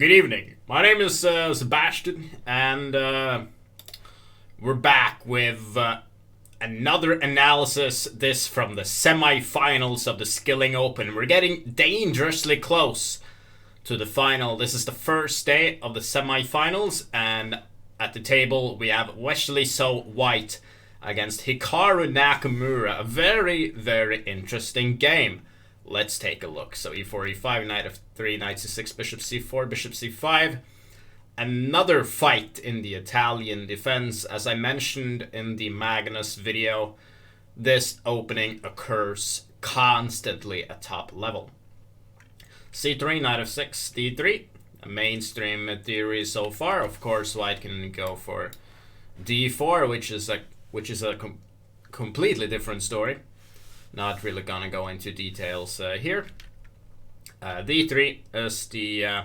Good evening. My name is Sebastian, and we're back with another analysis. This from the semi-finals of the Skilling Open. We're getting dangerously close to the final. This is the first day of the semi-finals, and at the table we have Wesley White against Hikaru Nakamura. A very, very interesting game. Let's take a look. So e4, e5, knight f3, knight c6, bishop c4, bishop c5. Another fight in the Italian defense. As I mentioned in the Magnus video, this opening occurs constantly at top level. c3, knight f6, d3. A mainstream theory so far. Of course, white can go for d4, which is a completely different story. Not really gonna go into details here. D3 is the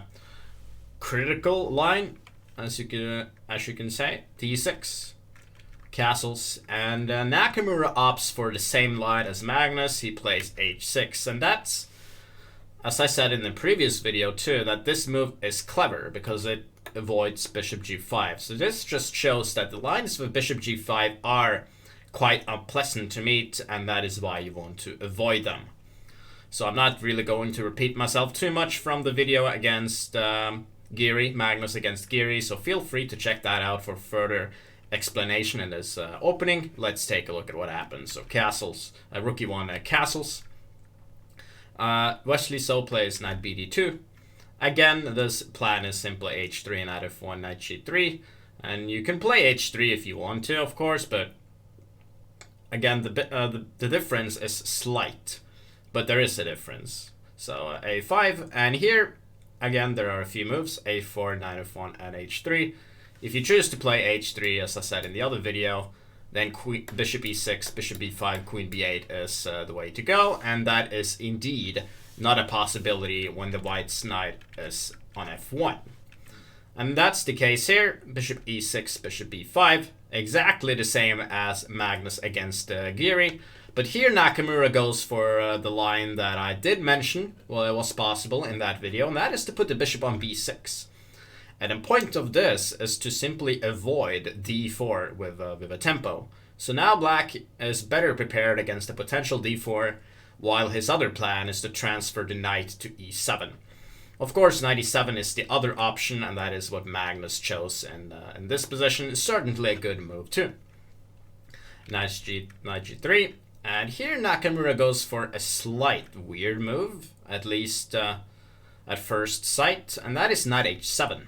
critical line, as you can say. D6, castles, and Nakamura opts for the same line as Magnus. He plays h6, and that's, as I said in the previous video too, that this move is clever because it avoids bishop g5. So this just shows that the lines of bishop g5 are quite unpleasant to meet, and that is why you want to avoid them. So I'm not really going to repeat myself too much from the video against Giri, Magnus against Giri, so feel free to check that out for further explanation in this opening. Let's take a look at what happens. So castles, rookie one castles. Wesley plays knight bd2. Again, this plan is simply h3, knight f1, knight g3, and you can play h3 if you want to, of course, but again, the difference is slight, but there is a difference. So a5, and here, again, there are a few moves, a4, knight f1, and h3. If you choose to play h3, as I said in the other video, then bishop e6, bishop b5, queen b8 is the way to go, and that is indeed not a possibility when the white's knight is on f1. And that's the case here, bishop e6, bishop b5, exactly the same as Magnus against Giri. But here Nakamura goes for the line that I did mention, well, it was possible in that video, and that is to put the bishop on b6. And the point of this is to simply avoid d4 with a tempo. So now black is better prepared against a potential d4, while his other plan is to transfer the knight to e7. Of course, knight e7 is the other option, and that is what Magnus chose in this position. It's certainly a good move too. Knight g3, and here Nakamura goes for a slight weird move, at least at first sight, and that is knight h7.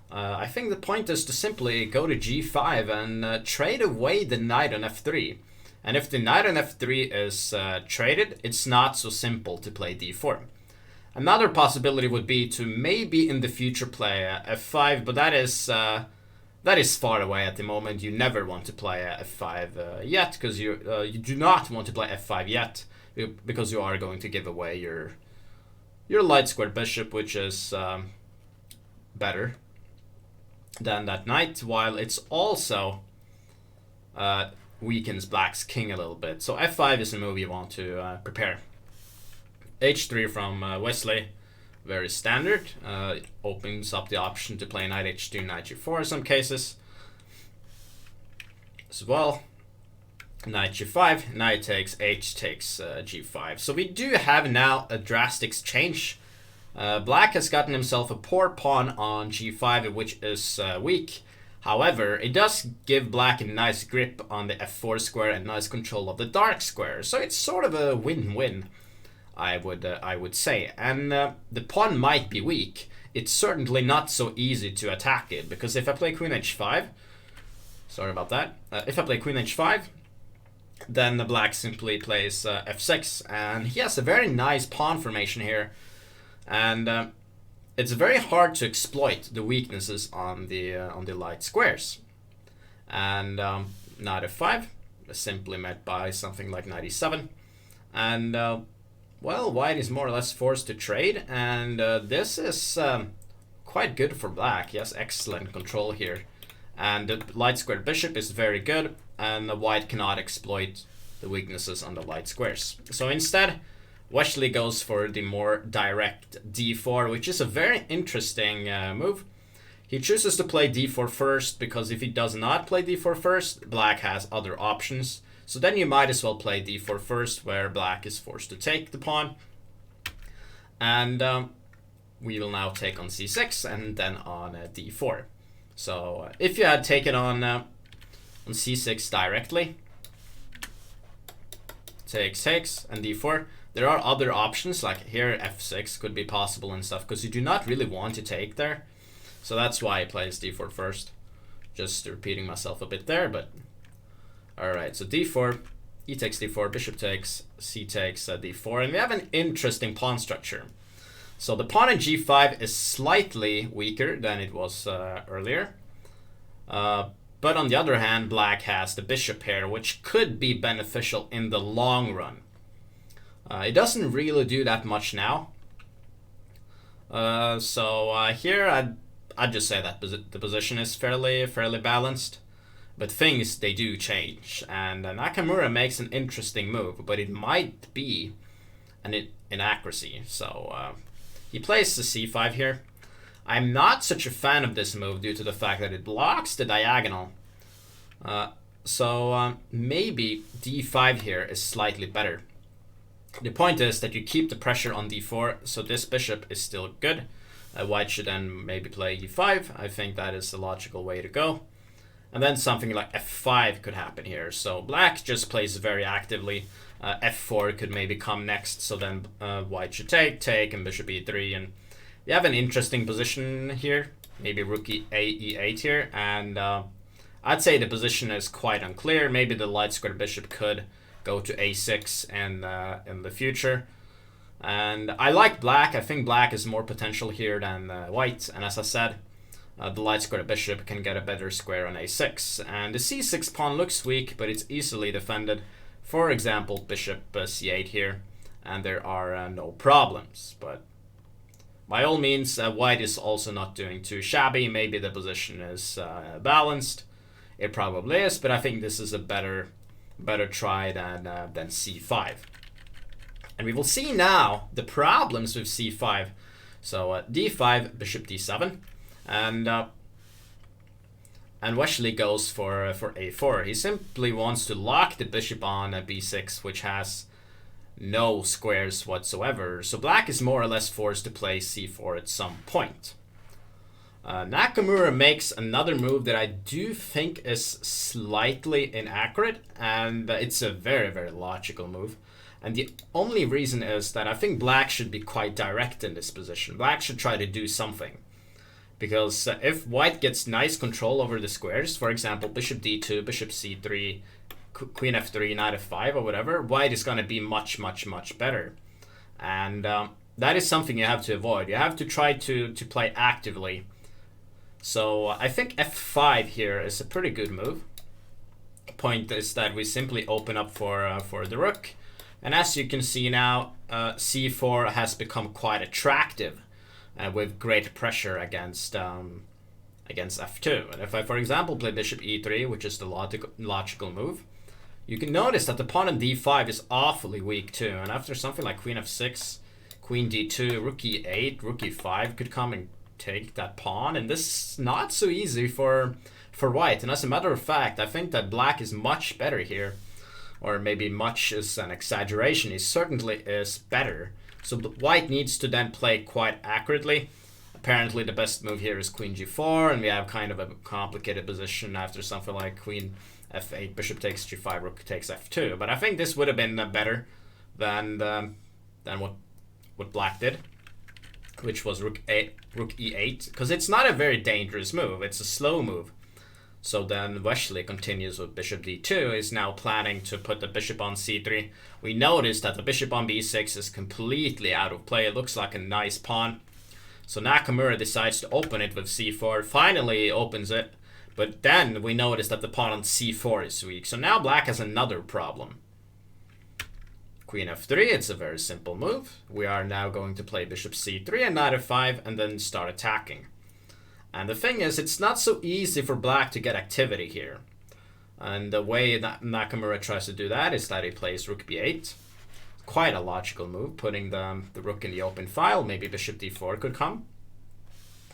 I think the point is to simply go to g5 and trade away the knight on f3. And if the knight on f3 is traded, it's not so simple to play d4. Another possibility would be to maybe in the future play f5, but that is far away at the moment. You never want to play f5 yet, because you do not want to play f5 yet, because you are going to give away your light squared bishop, which is better than that knight, while it's also weakens black's king a little bit. So f5 is a move you want to prepare. h3 from Wesley, very standard. It opens up the option to play knight h2, knight g4 in some cases. As well, knight g5, knight takes, h takes g5. So we do have now a drastic change. Black has gotten himself a poor pawn on g5, which is weak. However, it does give black a nice grip on the f4 square and nice control of the dark square. So it's sort of a win-win, I would say. And the pawn might be weak. It's certainly not so easy to attack it, because if I play queen h5, sorry about that, if I play queen h5, then the black simply plays f6, and he has a very nice pawn formation here, and it's very hard to exploit the weaknesses on the light squares. And knight f5 is simply met by something like knight e7, and well, white is more or less forced to trade, and this is quite good for black. He has excellent control here, and the light squared bishop is very good, and the white cannot exploit the weaknesses on the light squares. So instead, Wesley goes for the more direct d4, which is a very interesting move. He chooses to play d4 first because if he does not play d4 first, black has other options. So then you might as well play d4 first, where black is forced to take the pawn. And we will now take on c6 and then on d4. So if you had taken on c6 directly, takes and d4, there are other options, like here f6 could be possible and stuff, because you do not really want to take there. So that's why he plays d4 first. Just repeating myself a bit there, but alright, so d4, e takes d4, bishop takes, c takes d4, and we have an interesting pawn structure. So the pawn in g5 is slightly weaker than it was earlier. But on the other hand, black has the bishop here, which could be beneficial in the long run. It doesn't really do that much now. Here I'd just say that the position is fairly balanced. But things, they do change. And Nakamura makes an interesting move, but it might be an inaccuracy. So he plays the c5 here. I'm not such a fan of this move due to the fact that it blocks the diagonal. Maybe d5 here is slightly better. The point is that you keep the pressure on d4, so this bishop is still good. White should then maybe play e5. I think that is the logical way to go. And then something like f5 could happen here. So black just plays very actively. F4 could maybe come next, so then white should take, and bishop e3, and you have an interesting position here. Maybe rook e8 here, and I'd say the position is quite unclear. Maybe the light square bishop could go to a6 in the future. And I like black. I think black is more potential here than white. And as I said, the light square bishop can get a better square on a6. And the c6 pawn looks weak, but it's easily defended. For example, bishop c8 here, and there are no problems. But by all means, white is also not doing too shabby. Maybe the position is balanced. It probably is, but I think this is a better try than c5. And we will see now the problems with c5. So d5, bishop d7, and Wesley goes for a4. He simply wants to lock the bishop on b6, which has no squares whatsoever. So black is more or less forced to play c4 at some point. Nakamura makes another move that I do think is slightly inaccurate, and it's a very logical move. And the only reason is that I think black should be quite direct in this position. Black should try to do something. Because if white gets nice control over the squares, for example, bishop d2, bishop c3, queen f3, knight f5, or whatever, white is going to be much better. And that is something you have to avoid. You have to try to play actively. So I think f5 here is a pretty good move. The point is that we simply open up for the rook. And as you can see now, c4 has become quite attractive with great pressure against f2. And if I, for example, play bishop e3, which is the logical move, you can notice that the pawn on d5 is awfully weak too. And after something like queen f6, queen d2, rook e8, rook e5 could come and take that pawn. And this is not so easy for white. And as a matter of fact, I think that black is much better here. Or maybe much is an exaggeration. He certainly is better. So white needs to then play quite accurately. Apparently the best move here is queen g4, and we have kind of a complicated position after something like queen f8, bishop takes g5, rook takes f2. But I think this would have been better than what black did, which was rook e8, because it's not a very dangerous move. It's a slow move. So then Wesley continues with bishop d2, is now planning to put the bishop on c3. We notice that the bishop on b6 is completely out of play. It looks like a nice pawn. So Nakamura decides to open it with c4. Finally he opens it, but then we notice that the pawn on c4 is weak. So now black has another problem. Queen f3, it's a very simple move. We are now going to play bishop c3 and knight f5 and then start attacking. And the thing is, it's not so easy for black to get activity here. And the way that Nakamura tries to do that is that he plays rook b8. quite a logical move, putting the rook in the open file. Maybe bishop d4 could come.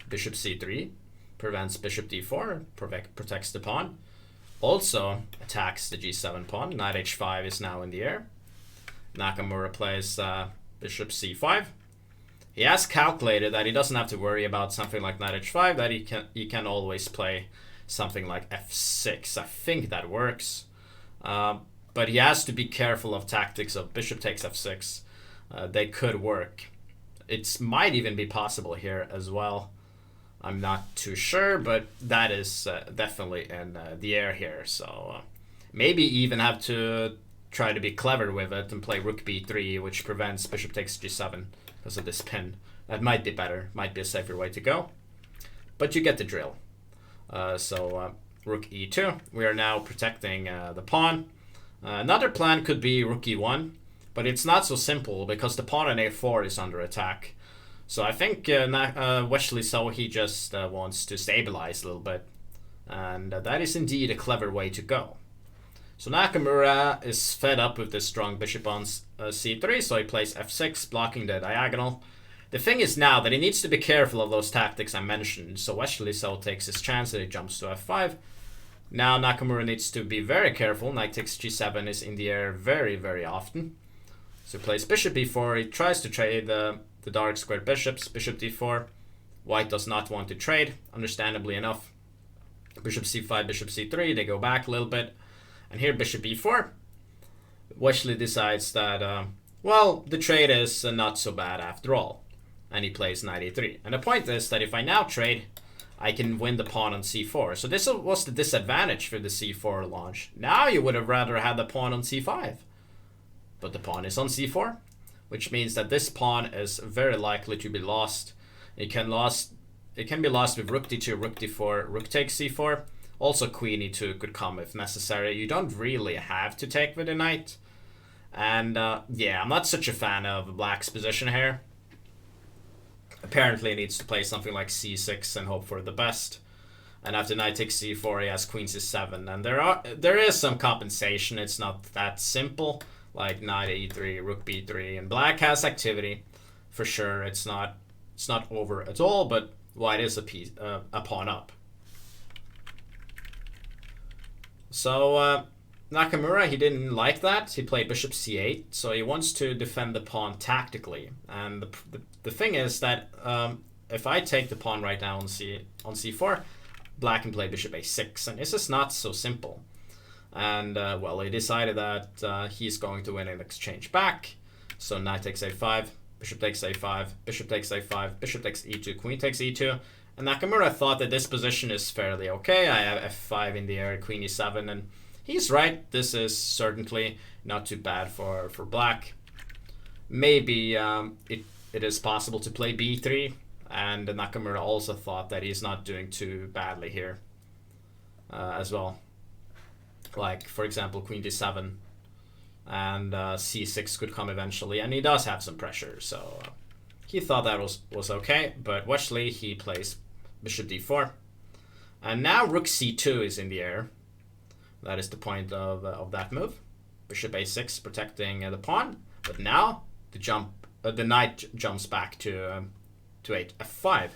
Bishop c3 prevents bishop d4, protects the pawn. Also attacks the g7 pawn. Knight h5 is now in the air. Nakamura plays bishop c5. He has calculated that he doesn't have to worry about something like knight h5, that he can always play something like f6. I think that works. But he has to be careful of tactics of bishop takes f6. They could work. It might even be possible here as well. I'm not too sure, but that is definitely in the air here. So maybe even have to try to be clever with it and play rook b3, which prevents bishop takes g7 because of this pin. That might be better, might be a safer way to go. But you get the drill. Rook e2. We are now protecting the pawn. Another plan could be rook e1, but it's not so simple because the pawn on a4 is under attack. So I think Wesley he just wants to stabilize a little bit. And that is indeed a clever way to go. So Nakamura is fed up with this strong bishop on c3, so he plays f6, blocking the diagonal. The thing is now that he needs to be careful of those tactics I mentioned. So Wesley takes his chance and he jumps to f5. Now Nakamura needs to be very careful. Knight takes g7 is in the air very, very often. So he plays bishop e4. He tries to trade the dark squared bishops. Bishop d4. White does not want to trade, understandably enough. Bishop c5, bishop c3. They go back a little bit. And here bishop e4. Wesley decides that, well, the trade is not so bad after all. And he plays knight e3. And the point is that if I now trade, I can win the pawn on c4. So this was the disadvantage for the c4 launch. Now you would have rather had the pawn on c5. But the pawn is on c4, which means that this pawn is very likely to be lost. It can be lost with rook d2, rook d4, rook takes c4. Also queen e2 could come if necessary. You don't really have to take with the knight. And yeah, I'm not such a fan of black's position here. Apparently he needs to play something like c6 and hope for the best. And after knight takes c4, he has queen c7. And there is some compensation. It's not that simple. Like knight e3, rook b3, and black has activity for sure. It's not over at all, but white is a pawn up. So Nakamura, he didn't like that. He played bishop c8, so he wants to defend the pawn tactically. And the thing is that if I take the pawn right now on c4, black can play bishop a6, and this is not so simple. And well, he decided that he's going to win an exchange back. So knight takes a5, bishop takes a5, bishop takes a5, bishop takes e2, queen takes e2. And Nakamura thought that this position is fairly okay. I have f5 in the air, queen e7, and he's right. This is certainly not too bad for black. Maybe it is possible to play b3, and Nakamura also thought that he's not doing too badly here as well. Like, for example, queen d7, and c6 could come eventually, and he does have some pressure, so he thought that was okay. But Wesley, he plays bishop d4, and now rook c2 is in the air. That is the point of that move. Bishop a6 protecting the pawn, but now the knight jumps back to f5.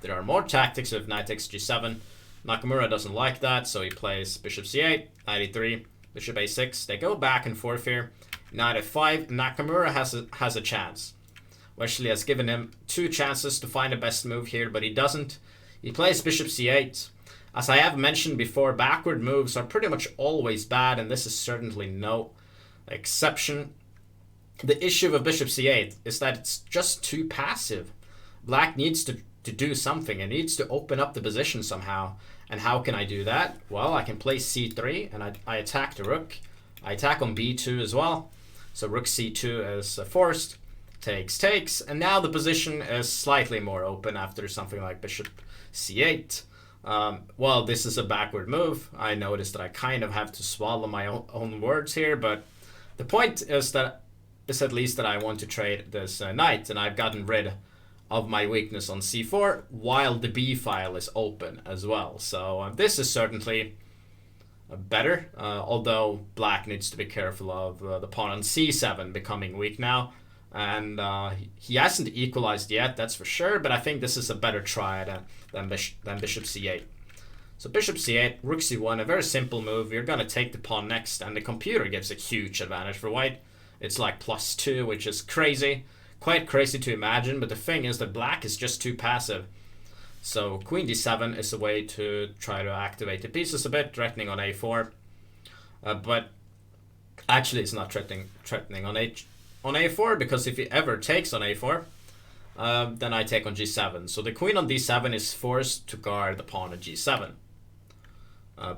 There are more tactics with knight takes g7. Nakamura doesn't like that, so he plays bishop c8, knight e3, bishop a6. They go back and forth here. Knight f5. Nakamura has a chance. Wesley has given him 2 chances to find the best move here, but he doesn't. He plays bishop c8. As I have mentioned before, backward moves are pretty much always bad, and this is certainly no exception. The issue with bishop c8 is that it's just too passive. Black needs to do something. It needs to open up the position somehow. And how can I do that? Well, I can play c3, and I attack the rook. I attack on b2 as well. So rook c2 is forced. Takes, and now the position is slightly more open after something like bishop c8. Well, this is a backward move. I noticed that I kind of have to swallow my own words here, but the point is at least that I want to trade this knight, and I've gotten rid of my weakness on c4 while the b file is open as well. So this is certainly better. Although black needs to be careful of the pawn on c7 becoming weak now. And he hasn't equalized yet, that's for sure, but I think this is a better try than bishop c8. So bishop c8, rook c1, a very simple move. You're going to take the pawn next, and the computer gives a huge advantage for white. It's like +2, which is crazy. Quite crazy to imagine, but the thing is that black is just too passive. So queen d7 is a way to try to activate the pieces a bit, threatening on a4. But actually it's not threatening on a4, because if he ever takes on a4, then I take on g7. So the queen on d7 is forced to guard the pawn on g7.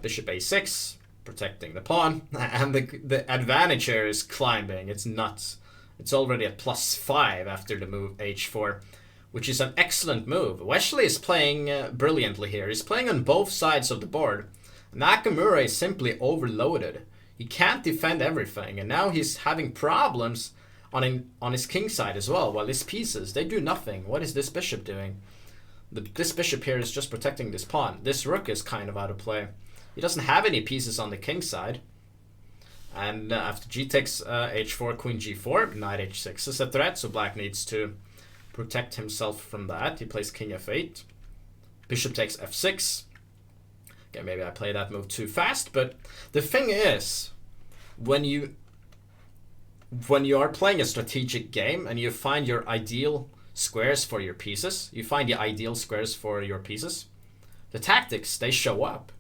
Bishop a6, protecting the pawn. And the advantage here is climbing. It's nuts. It's already at +5 after the move h4, which is an excellent move. Wesley is playing brilliantly here. He's playing on both sides of the board. Nakamura is simply overloaded. He can't defend everything, and now he's having problems on his king side as well, while his pieces, they do nothing. What is this bishop doing? This bishop here is just protecting this pawn. This rook is kind of out of play. He doesn't have any pieces on the king side. And after g takes h4, queen g4, knight h6 is a threat, so black needs to protect himself from that. He plays king f8. Bishop takes f6. Okay, maybe I play that move too fast, but the thing is, when you are playing a strategic game and you find your ideal squares for your pieces, the tactics, they show up.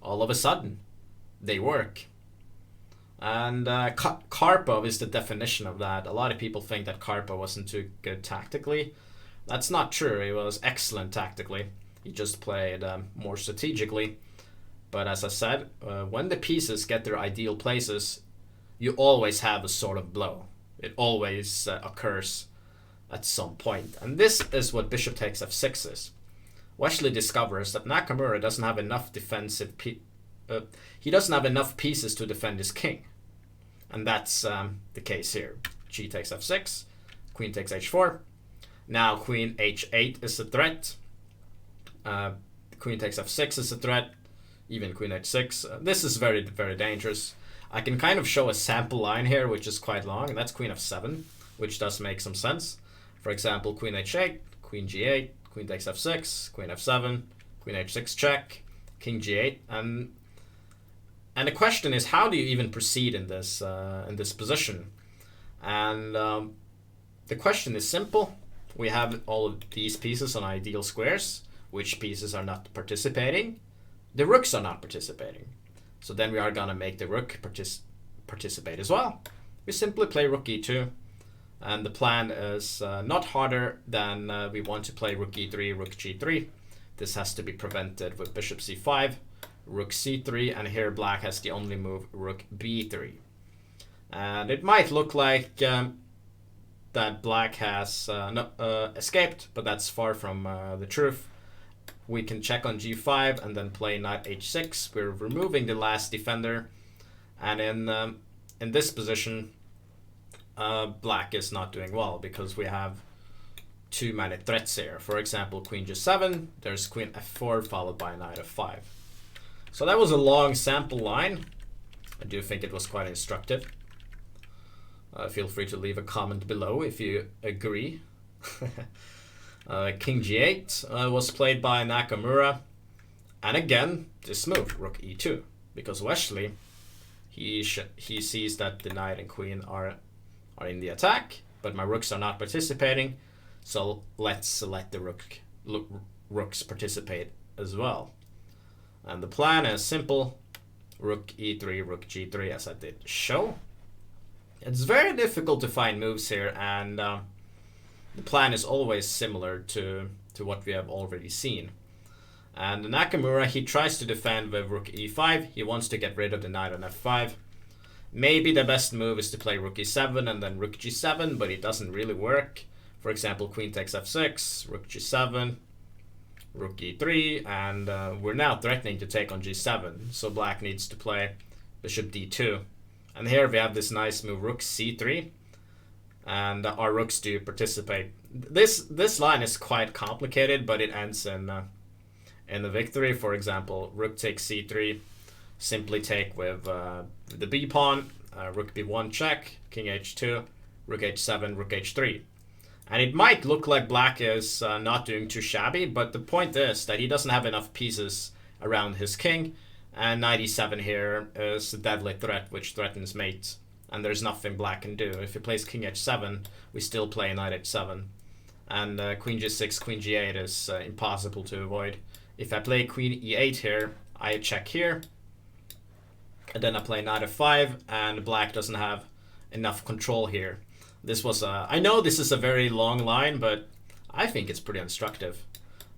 All of a sudden, they work. And Karpov is the definition of that. A lot of people think that Karpov wasn't too good tactically. That's not true. He was excellent tactically. He just played more strategically. But as I said, when the pieces get their ideal places, you always have a sort of blow. It always occurs at some point. And this is what bishop takes f6 is. Wesley discovers that Nakamura doesn't have enough he doesn't have enough pieces to defend his king. And that's the case here. G takes f6, queen takes h4. Now queen h8 is a threat. Queen takes f6 is a threat. Even queen h6. This is very, very dangerous. I can kind of show a sample line here, which is quite long, and that's queen f7, which does make some sense. For example, queen h8, queen g8, queen takes f6, queen f7, queen h6 check, king g8, and the question is, how do you even proceed in this position? And the question is simple. We have all of these pieces on ideal squares. Which pieces are not participating? The rooks are not participating. So then we are gonna make the rook participate as well. We simply play rook e2, and the plan is not harder than we want to play rook e3, rook g3. This has to be prevented with bishop c5, rook c3, and here black has the only move, rook b3. And it might look like that black has escaped, but that's far from the truth. We can check on g5 and then play knight h6. We're removing the last defender, and in this position, black is not doing well because we have too many threats here. For example, queen g7. There's queen f4 followed by knight f5. So that was a long sample line. I do think it was quite instructive. Feel free to leave a comment below if you agree. King g8 was played by Nakamura. And again, this move, rook e2. Because Wesley, he sees that the knight and queen are in the attack, but my rooks are not participating. So let's let the rooks participate as well. And the plan is simple. Rook e3, rook g3, as I did show. It's very difficult to find moves here, and the plan is always similar to what we have already seen. And Nakamura, he tries to defend with rook e5. He wants to get rid of the knight on f5. Maybe the best move is to play rook e7 and then rook g7, but it doesn't really work. For example, queen takes f6, rook g7, rook e3, and we're now threatening to take on g7. So black needs to play bishop d2. And here we have this nice move, rook c3. And our rooks do participate. This line is quite complicated, but it ends in a victory. For example, rook takes c3. simply take with the b pawn, rook b1 check, king h2, rook h7, rook h3. And it might look like black is not doing too shabby, but the point is that he doesn't have enough pieces around his king, and knight e7 here is a deadly threat which threatens mate, and there's nothing black can do. If he plays king h7, we still play knight h7, and queen g6, queen g8 is impossible to avoid. If I play queen e8 here, I check here, and then I play knight f5, and black doesn't have enough control here. This was I know this is a very long line, but I think it's pretty instructive,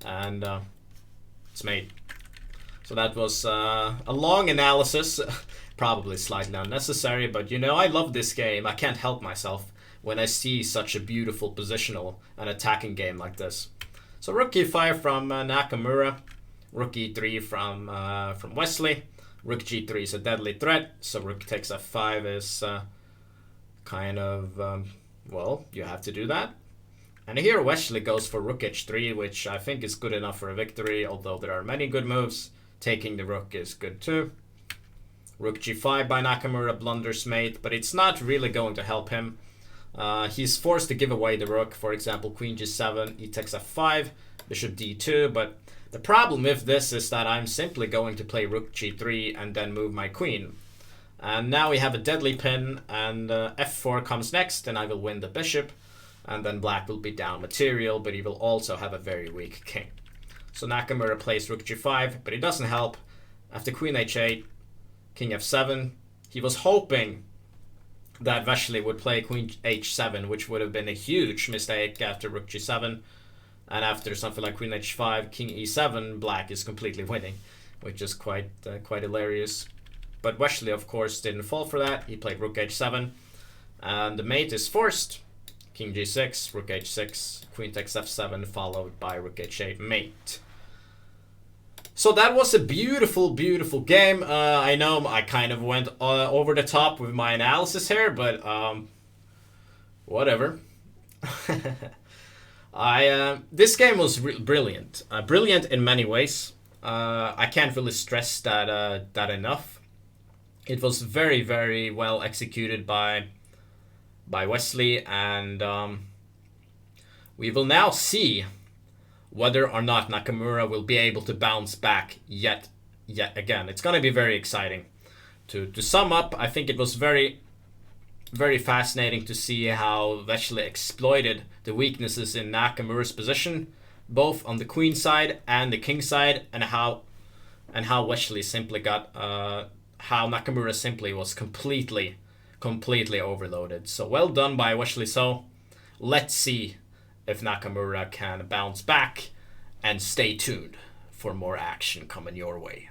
and it's made. So that was a long analysis, probably slightly unnecessary, but you know, I love this game. I can't help myself when I see such a beautiful positional and attacking game like this. So rook e5 from Nakamura, rook e3 from Wesley, rook g3 is a deadly threat, so rook takes f5 is kind of, well, you have to do that. And here Wesley goes for rook h3, which I think is good enough for a victory, although there are many good moves. Taking the rook is good too. Rook g5 by Nakamura blunders mate, but it's not really going to help him. He's forced to give away the rook, for example, queen g7, e takes f5, bishop d2, but the problem with this is that I'm simply going to play rook g3 and then move my queen. And now we have a deadly pin, and f4 comes next, and I will win the bishop, and then black will be down material, but he will also have a very weak king. So Nakamura plays rook g5, but it doesn't help. After queen h8, king f7, he was hoping that Wesley would play queen h7, which would have been a huge mistake after rook g7. And after something like queen h5, king e7, black is completely winning, which is quite hilarious. But Wesley, of course, didn't fall for that. He played rook h7, and the mate is forced. King g6, rook h6, queen takes f7, followed by rook h8 mate. So that was a beautiful, beautiful game. I know I kind of went over the top with my analysis here, but whatever. This game was brilliant. Brilliant in many ways. I can't really stress that enough. It was very, very well executed by Wesley, and we will now see whether or not Nakamura will be able to bounce back yet again. It's going to be very exciting. To sum up, I think it was very, very fascinating to see how Wesley exploited the weaknesses in Nakamura's position, both on the queen side and the king side, and how Wesley simply got how Nakamura simply was completely overloaded. So well done by Wesley. So let's see if Nakamura can bounce back, and stay tuned for more action coming your way.